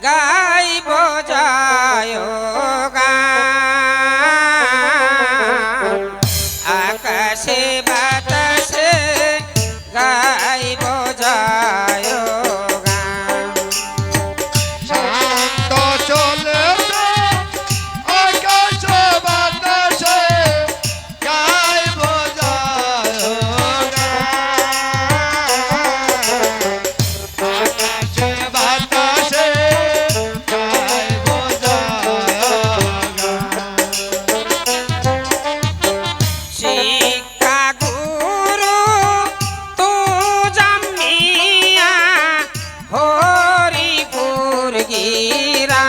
গাইব যায় গান আকাশে বাতাসে গাইব যায় গান শান্ত চলেছে আকাশ বাতাসে গাইব যায় আকাশে বাতাসে গাইব শিক্ষা গুরু তু জামিয়া হরিপুর গিরা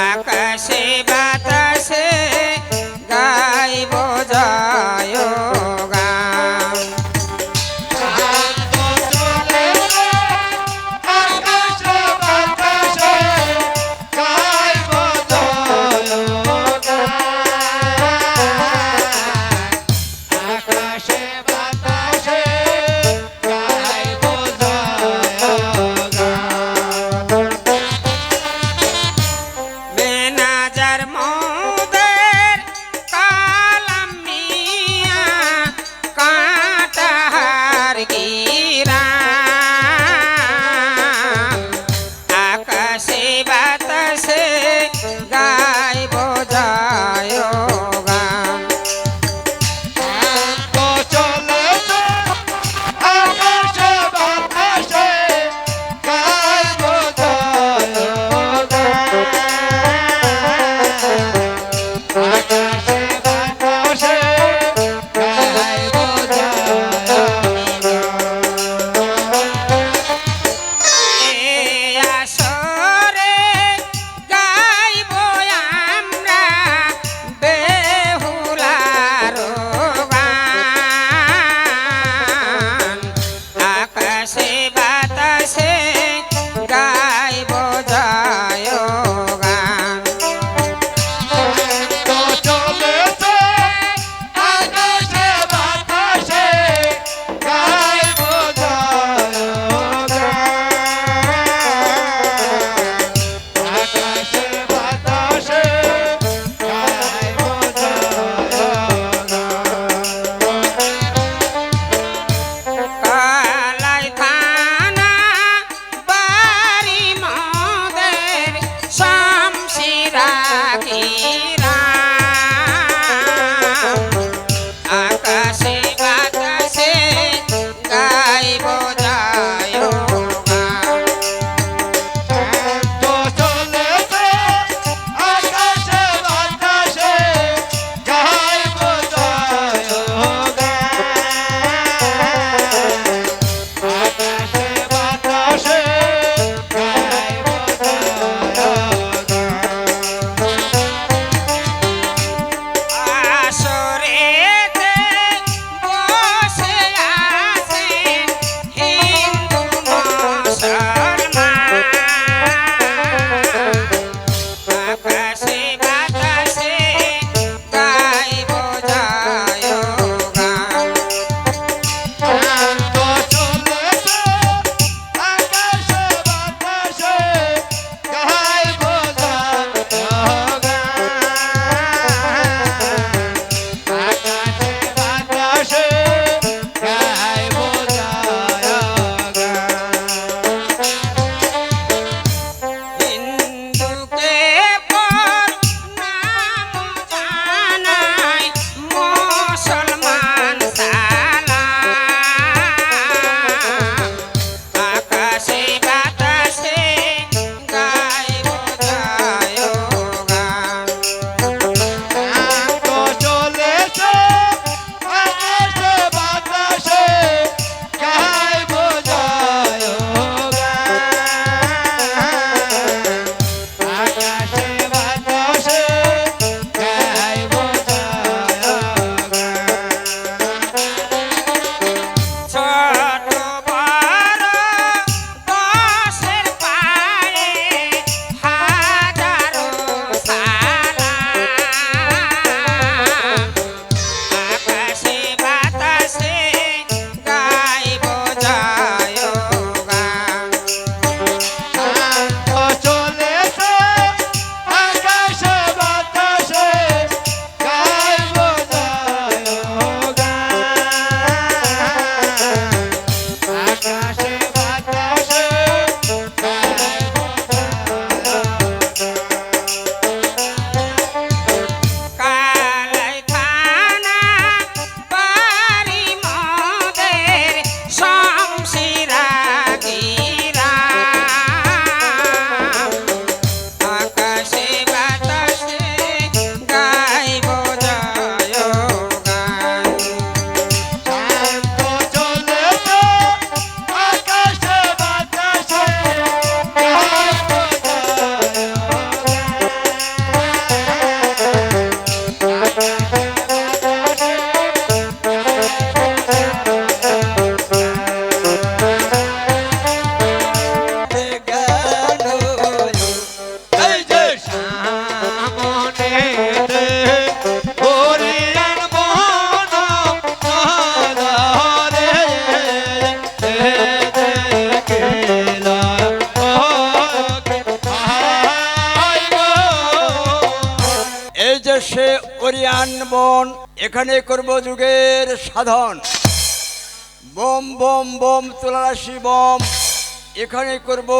আকাশে বাতাসে গাইব যায় গান শান্ত চলেছে আকাশ বাতাসে গাইব যায় আকাশে বাতাসে গাইব মেনাজার মৌদের কালাম মিয়া কাঁটাহার গিরা আকাশে বাতাসে গাইব যায় গান শান্ত চলেছে আকাশ বাতাসে গাইব যায় আকাশে বাতাসে গাইব এ আসরে গাইব আমরা বেহুলার গান আকাশে বাতাসে গাইব যায় গান শান্ত চলেছে আকাশ বাতাসে গাইব যায় আকাশে বাতাসে গাইব কালাই এখানে করব যুগের সাধন। বোম বোম বোম তুলারাশি বম, এখানে করব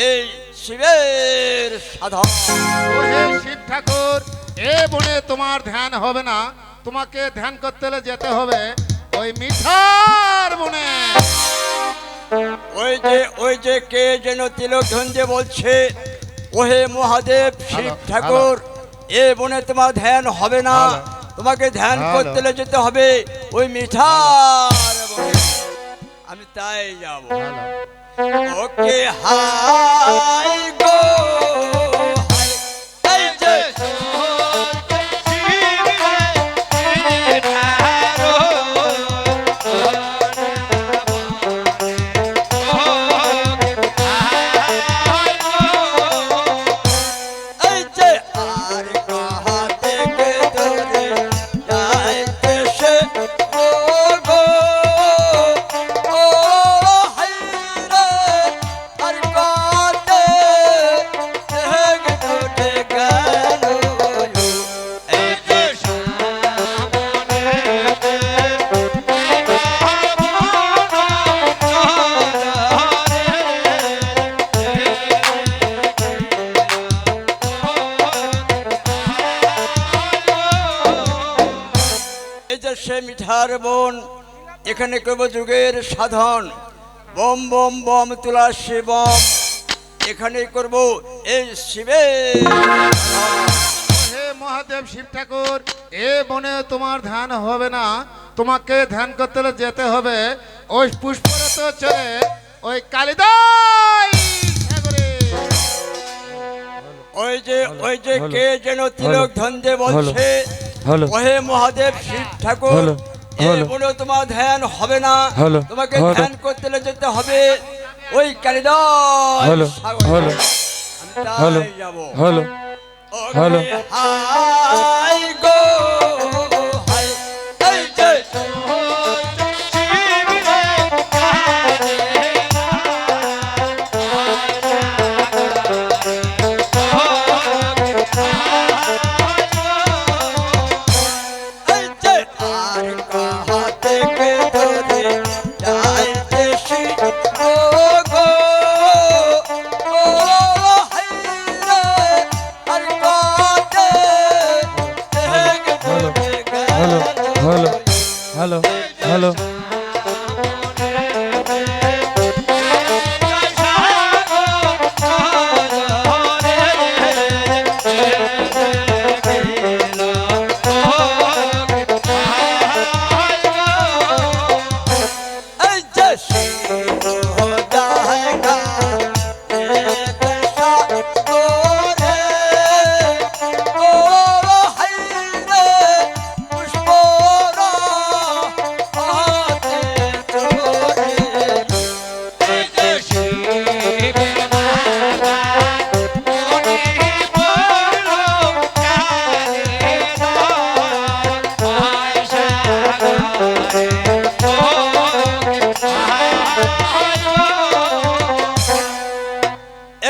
এই শিবের সাধন। ও হে শিব ঠাকুর, এ বনে তোমার ধ্যান হবে না, তোমাকে ধ্যান করতে হলে যেতে হবে ওই মিঠার বনে। ওই যে কে যেন তিলক ধন্দে বলছে, ওহে মহাদেব শিব হ্যালো, ঠাকুর, এ বনে তোমার ধ্যান হবে না, হ্যালো, তোমাকে ধ্যান হ্যালো। করতে হলে যেতে হবে ওই মিঠার বনে। আমি তাই যাব। ওকে হাই গো হাই, এই যে এই যে আর কাহা থেকে ধরে যাইতে সে ও গো ও হাই রে, আর কাতে থেকে উঠে গেল এই যে এই যে সে মিঠার বন, এখানে করব যুগের সাধন। বম বম বম তুলাসী বম, এখানে করব এই শিবের সাধন। হে মহাদেব শিব ঠাকুর, এ বনে তোমার ধ্যান হবে না, তোমাকে ধ্যান করতে হলে যেতে হবে ওই পুষ্পরত চলে ওই কালিদাই সাগরে। ওই যে কে যেন তিলক ধন্দে বলছে, হ্যালো ওহে মহাদেব শিব ঠাকুর, হ্যালো, এ হ্যালো। বনে তোমার ধ্যান হবে না, হ্যালো, তোমাকে হ্যালো। ধ্যান করতে হলে যেতে হবে ওই কালিদাই হ্যালো, সাগরে। হ্যালো, আমি হ্যালো, তাই যাব। Hello, hello. ওকে হাই গো হাই, এই যে এই যে আর কাহা থেকে ধরে যাইতে সে ও গো ও হাই রে, আর কাতে থেকে উঠে হ্যালো, গেল হ্যালো, হ্যালো, হ্যালো। এই যে শিব জায়গা দশা করে ও হাই রে, পুষ্পরা হাতে চলে। এই যে শিব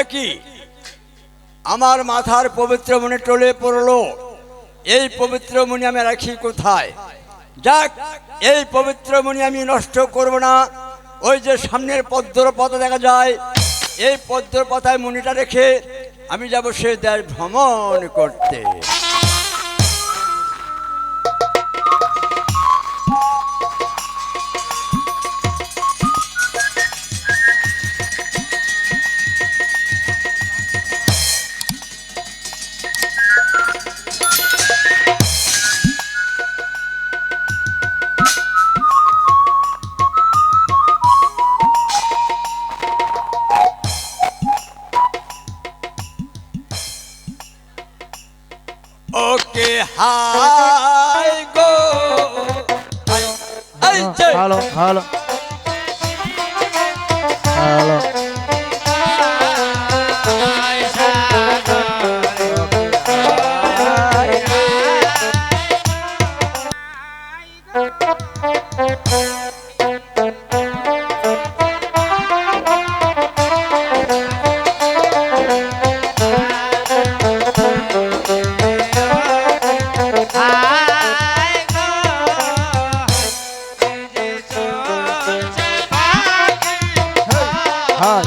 একই আমার মাথার পবিত্র মনে টলে পড়লো, এই পবিত্র মণি আমি রাখি কোথায়? যাক, এই পবিত্র মণি আমি নষ্ট করব না। ওই যে সামনের পদ্মর পাতা দেখা যায়, এই পদ্মর পাতায় মণিটা রেখে আমি যাব সে দেশ ভ্রমণ করতে। ওকে হাই গো হাই, এই যে হ্যালো, হ্যালো, হ্যালো। হাই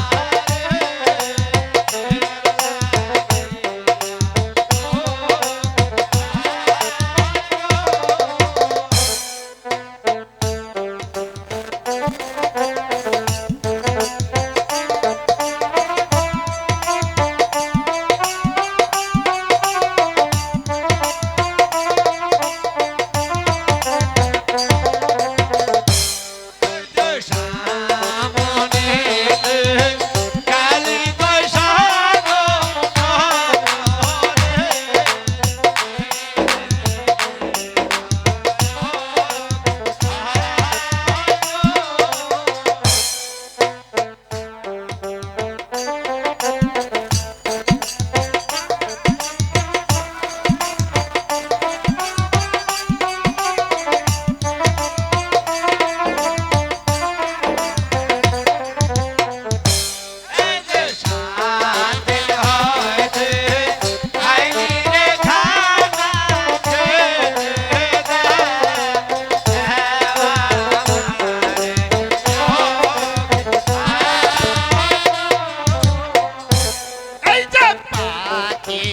এই যে পাখি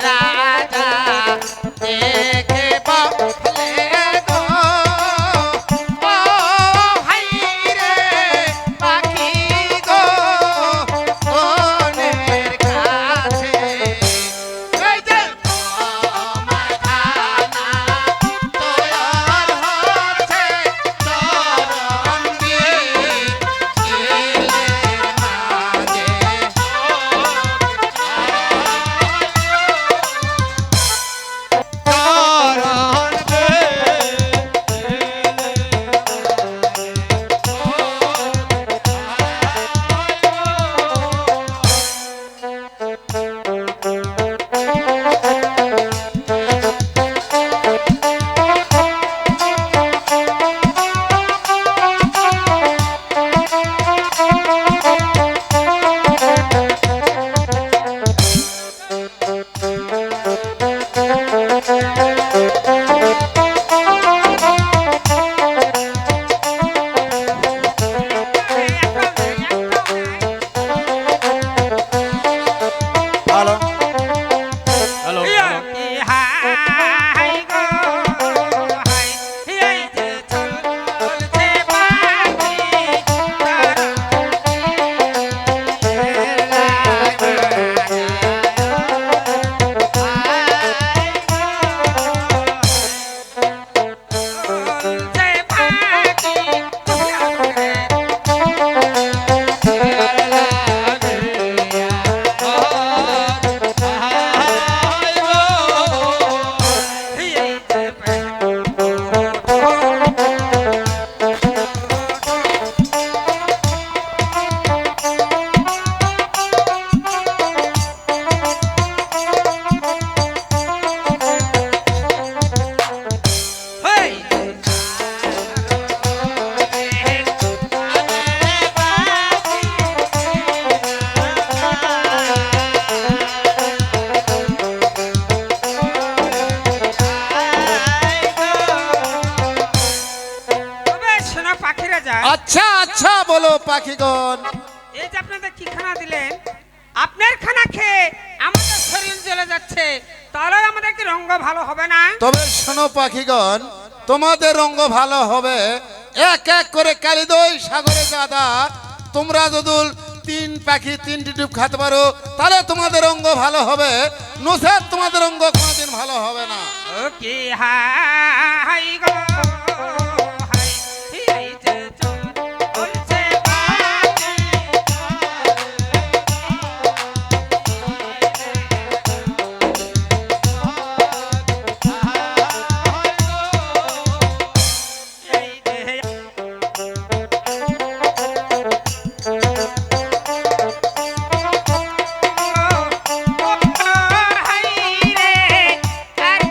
রাজা দেখে বলে গো ও হাই রে পাখি গো বনের কাছে এই যে তোমার খানা তৈয়ার হচ্ছে চরণ দিয়ে মাঝে হ্যালো হ্যালো হাই গো হাই এই যে চলছে পাখি চলছে পাখি পাখিরা যায় আচ্ছা আচ্ছা বলো পাখিগণ এই যে আপনাদের কি খানা দিলেন আপনার খানা খেয়ে আমাদের শরীর জ্বলে যাচ্ছে তাহলে আমাদের কি রঙ্গ ভালো হবে না তবে শোনো পাখিগণ তোমাদের রঙ্গ ভালো হবে এক এক করে কালিদই সাগরে দাদা তোমরা যদি তিন পাখি তিনটি ডুব খেতে পারো তাহলে তোমাদের রঙ্গ ভালো হবে নচেৎ তোমাদের রঙ্গ কোনোদিন ভালো হবে না ও কি হাই গো হাই এই যে চলছে পাখি এই যে হাই রে আর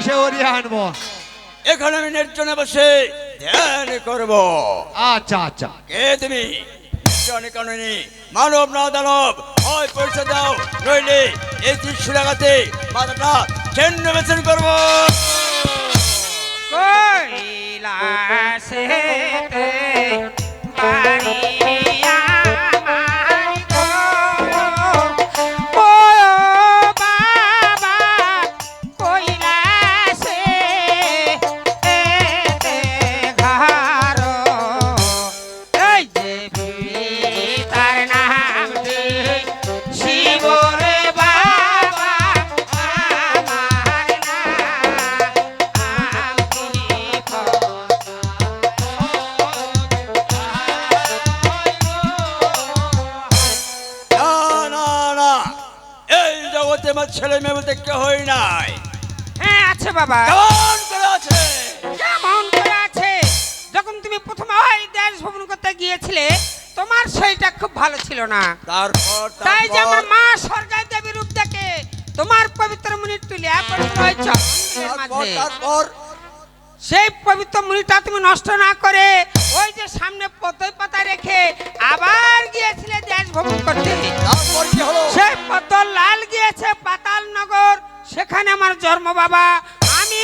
এসে ওরিয়ে আনবো। এখানে আমি নির্জনে বসে ধ্যান করব। আচ্ছা আচ্ছা। কে তুমি? নির্জনে কাননি, মানব না দানব, হয় পয়সা দাও, নইলে এই ত্রিশুলাগাতে মাথাটা ছিন্ন বিচ্ছিন্ন করবো। কৈলাসেতে বাড়ি আমার গো, ও বাবা কৈলাসেতে ঘর, এই যে তার নাম শিব রে বাবা, আমার নাম না না না, এই জগতে আমার ছেলে মেয়ে বলতে কেহই নাই। হ্যাঁ আছে বাবা। কেমন করে আছে? কেমন করে আছে? যখন তুমি প্রথম ওই দেশ ভ্রমণ করতে গিয়েছিলে, তোমার সেইটা খুব ভালো ছিল না। তারপর তাই যে আমার তারপর মা স্বর্গায় দেবী রূপ দেখে তোমার পবিত্র মুনির তুলিয়া পড়েছিল ওই চরণের মাঝে। তারপর সেই পবিত্র মুনিটা তুমি নষ্ট না করে ওই যে সামনে পতই পাতা রেখে আবার গিয়েছিলে দেশ ভ্রমণ করতে। তারপর কি হলো? সেই পতল লাল গিয়েছে পাতাল নগর, সেখানে আমার জন্ম বাবা। আমি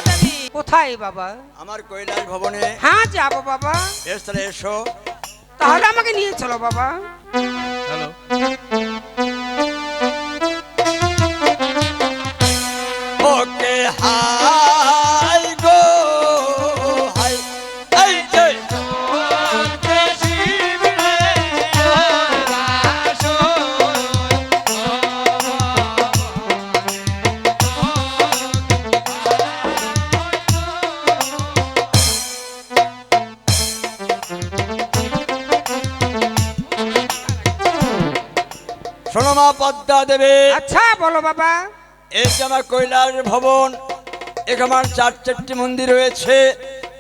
দেবী কোথায় বাবা? আমার কৈলাস ভবনে। হ্যাঁ যাবো বাবা। বেশ তাহলে এসো। তাহলে আমাকে নিয়ে চলো বাবা। হ্যালো। ওকে হাই গো হাই, এই যে শোনো মা পদ্মা দেবী, আচ্ছা বলো বাবা। এই যে আমার কৈলাস ভবন, এখানে আমার চারটি মন্দির রয়েছে।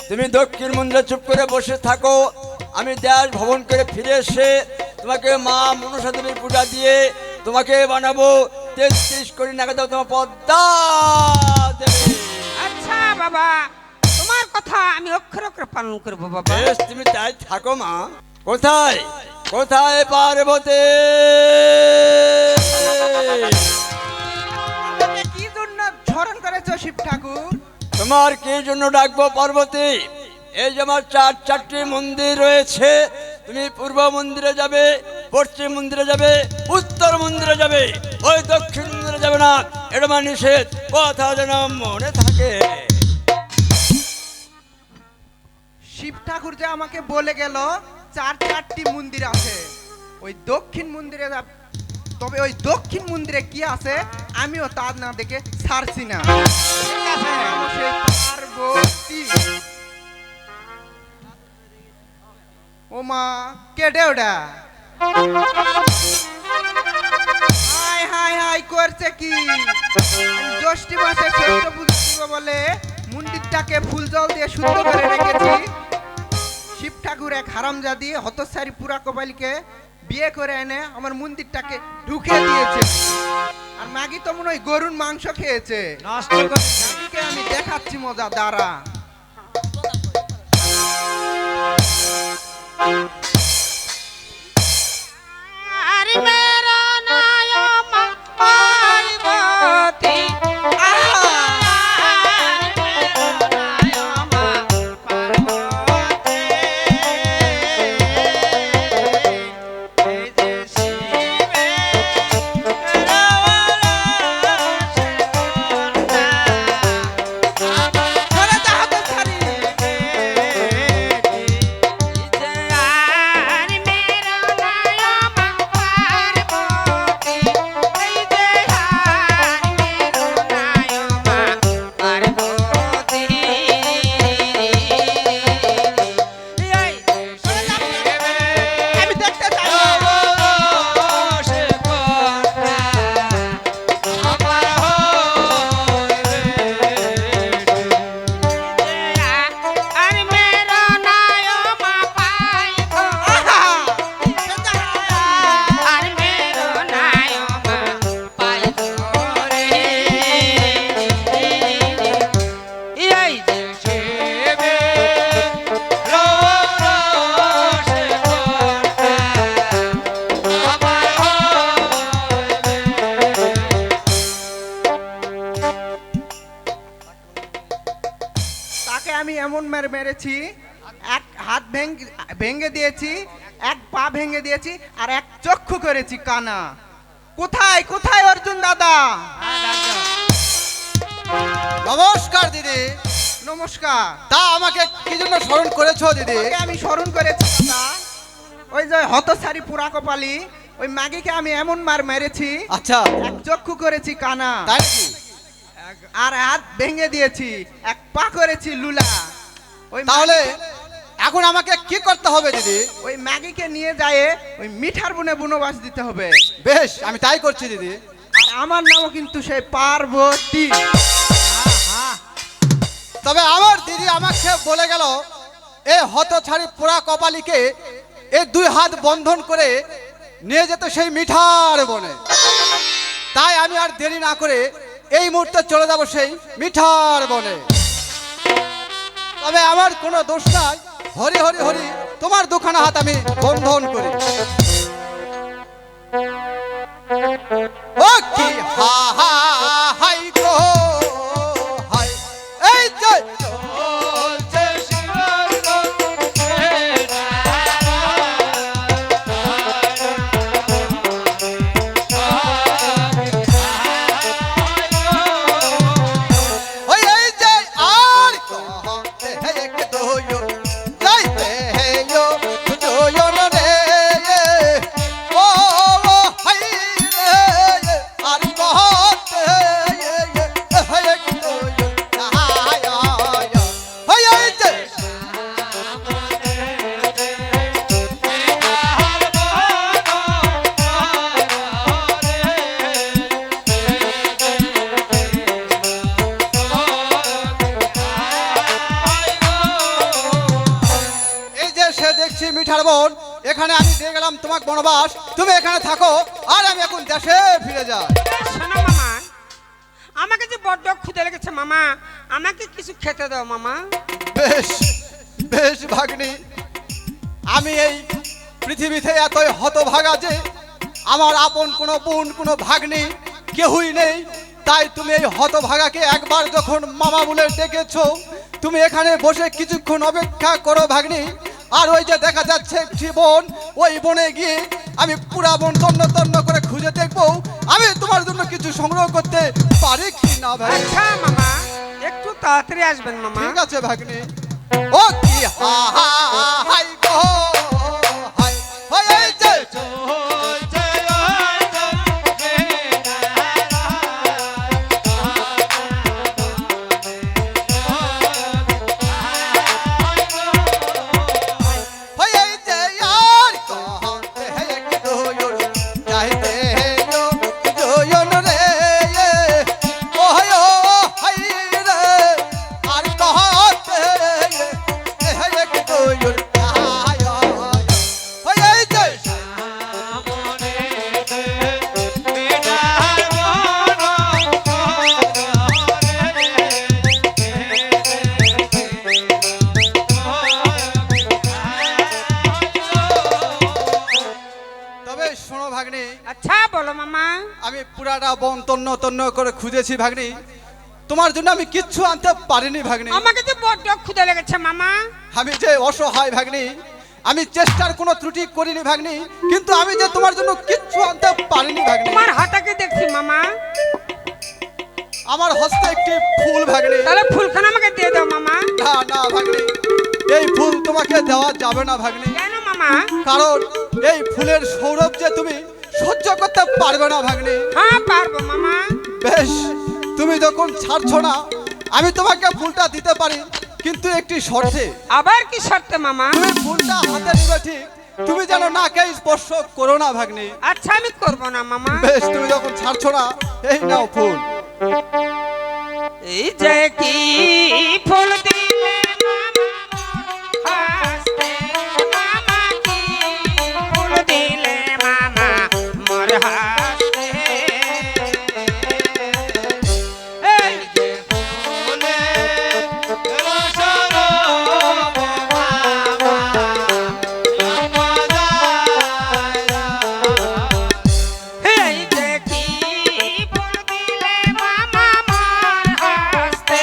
তুমি দক্ষিণ মন্দিরে চুপ করে বসে থাকো, আমি দেশ ভবন করে ফিরে এসে তোমাকে মা মনসা দেবীর পূজা দিয়ে তোমাকে বানাবো 33 কোটি নাগাদ তোমার পদ্মা দেবী। আচ্ছা বাবা, তোমার কথা আমি অক্ষর অক্ষর পালন করবো বাবা। বেশ, তুমি তাই থাকো মা। কোথায় কোথায় পার্বতী? কি জন্য স্মরণ করেছো শিব ঠাকুর? তোমার কি জন্য ডাকবো পার্বতী? এই যে আমার চারটি মন্দির রয়েছে, তুমি পূর্ব মন্দিরে যাবে, পশ্চিম মন্দিরে যাবে, উত্তর মন্দিরে যাবে, ওই দক্ষিণ মন্দিরে যাবে না। এটা আমার নিষেধ, কথা যেন মনে থাকে। শিব ঠাকুর যে আমাকে বলে গেল চারটি মন্দির আছে, ওই দক্ষিণ মন্দিরে তবে ওই দক্ষিণ মন্দিরে কি আছে আমিও তা না দেখে ছাড়ছি না। ঠিক আছে, আমি সেই পার্বতী। ও মা, কেডে ওটা? হাই হাই হাই করছে কি? জ্যৈষ্ঠী মাসে ষষ্ঠ পুজো দিব বলে মন্দিরটাকে ফুল জল দিয়ে শুদ্ধ করে রেখেছি। শিব ঠাকুর এক হারামজাদি হতসারি পুরা কপালিকে বিয়ে করে এনে আমার মন্দিরটাকে ঢুকে দিয়েছে। আর মাগি তো মনে হয় গরুর মাংস খেয়েছে। মাগিকে আমি দেখাচ্ছি মজা, দাঁড়া। আরে মেরা নাম পার্বতী, ধরে যা হাতে ছাড়ি। আর মেরা নাম পার্বতী, এই যে আমি এমন মার মেরেছি, এক হাত ভেঙে দিয়েছি, এক পা ভেঙে দিয়েছি, আর এক চক্ষু করেছি কানা। কোথায় কোথায় অর্জুন দাদা? নমস্কার দিদি। নমস্কার। তা আমাকে কি জন্য স্মরণ করেছো দিদি? তোমাকে আমি স্মরণ করেছি দাদা, ওই যে হতসারি পুরা কপালি ওই মাগিকে আমি এমন মার মেরেছি, আচ্ছা এক চক্ষু করেছি কানা, তাই নাকি? আর হাত ভেঙে দিয়েছি, এক পা করেছি লুলা। ওই তাহলে এখন আমাকে কি করতে হবে দিদি? ওই ম্যাগিকে নিয়ে যায় ওই মিঠার বনে বনবাস দিতে হবে। বেশ, আমি তাই করছি দিদি। আর আমার নামও কিন্তু সেই পার্বতী। তবে আমার দিদি আমাকে বলে গেল এই হতছাড়ি পোড়া কপালিকে এই দুই হাত বন্ধন করে নিয়ে যেত সেই মিঠার বনে। তাই আমি আর দেরি না করে এই মুহূর্তে চলে যাব সেই মিঠার বনে। তবে আমার কোনো দোষ নাই, হরি হরি হরি তোমার দুখানা হাত আমি বন্ধন করি। ও কি হা হা হাই গো হাই, এই যে চলছে শিবের ওই এই যে আর কহতে হে এক দোয়ো যাইতে হে yo দোয়ো রে ও হাই রে আর কহতে হে এক দোয়ো আয়া ওই এই যে এই যে সে দেখছি মিঠার বোন, এখানে আমি দিয়ে গেলাম তোমাকে বনবাস, তুমি এখানে থাকো আর আমি এখন দেশে ফিরে যাই। শোনো মামা, আমাকে যে বড্ড ক্ষুদে লেগেছে মামা, আমাকে কিছু খেতে দাও মামা। বেশ বেশ ভাগ্নি, আমি এই পৃথিবীতে এতই হতভাগা যে আমার আপন কোনো বোন কোনো ভাগ্নি কেউই নেই। তাই তুমি এই হতভাগাকে একবার যখন মামা বলে ডেকেছো, তুমি এখানে বসে কিছুক্ষণ অপেক্ষা করো ভাগ্নি। আর ওই যে দেখা যাচ্ছে একটি বন, ওই বনে গিয়ে আমি পুরা বন তন্ন তন্ন করে খুঁজে দেখবো আমি তোমার জন্য কিছু সংগ্রহ করতে পারি কি না ভাই। আচ্ছা মামা, একটু তাড়াতাড়ি আসবেন মামা। ঠিক আছে ভাগ্নি। ও কি হা হা হাই গো হাই, হাই এই যে চলছে হাই এই যে আর কহতে হে এক দোয়ো যাইতে হে দোয়ো রে ও হাই রে আর কহতে হে এক দোয়ো আয়া হাই এই যে তবে শোনো ভাগ্নি, আচ্ছা বলো মামা। আমি পুরাটা বন তন্ন তন্ন করে খুঁজেছি ভাগ্নি, তোমার জন্য আমি কিচ্ছু আনতে পারিনি ভাগ্নি। আমাকে যে বড্ড ক্ষুদে লেগেছে মামা। আমি যে অসহায় ভাগ্নি, আমি চেষ্টার কোনো ত্রুটি করিনি ভাগ্নি, কিন্তু আমি যে তোমার জন্য কিচ্ছু আনতে পারিনি ভাগ্নি। তোমার হাতাকে দেখছি মামা। আমার হস্তে একটি ফুল ভাগ্নি। তাহলে ফুলখানা আমাকে দিয়ে দাও মামা। না না ভাগ্নি, এই ফুল তোমাকে দেওয়া যাবে না ভাগ্নি, কেন মামা? কারণ এই ফুলের সৌরভ যে তুমি সহ্য করতে পারবে না ভাগ্নি। হ্যাঁ পারবো মামা। বেশ, তুমি যখন ছাড়ছো না আমি তোমাকে ফুলটা দিতে পারি, কিন্তু একটি শর্তে। আবার কি শর্তে মামা? তুমি ফুলটা হাতে নিবে ঠিক, তুমি যেন নাকে স্পর্শ করো না ভাগ্নি। আচ্ছা আমি করবো না মামা। বেশ, তুমি যখন ছাড়ছো না এই নাও ফুল। এই যে কি ফুল দিলে মামা হাসতে, মামা কি ফুল দিলে মামা মোর হাসতে। এই যে ফুলে রসর এই যে কি ফুল দিলে মামা মোর হাসতে,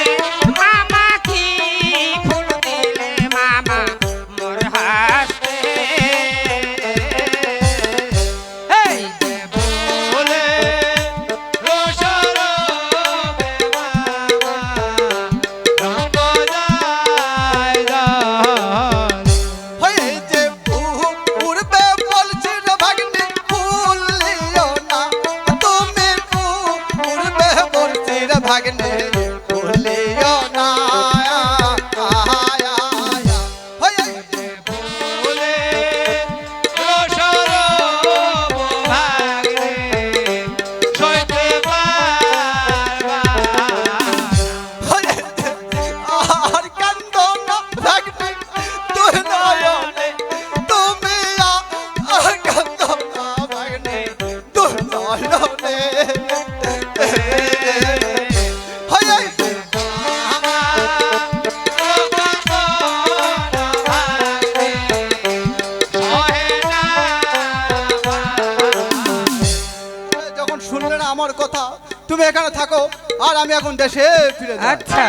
মামা কি ভুলিও না আর কান্দ না ভাগ্নে তোর নয়নে তুমি আর কান্দ না ভাগ্নে তোর নয়নে যখন শুনলে না আমার কথা, তুমি এখানে থাকো আর আমি এখন দেশে ফিরে যাই। আচ্ছা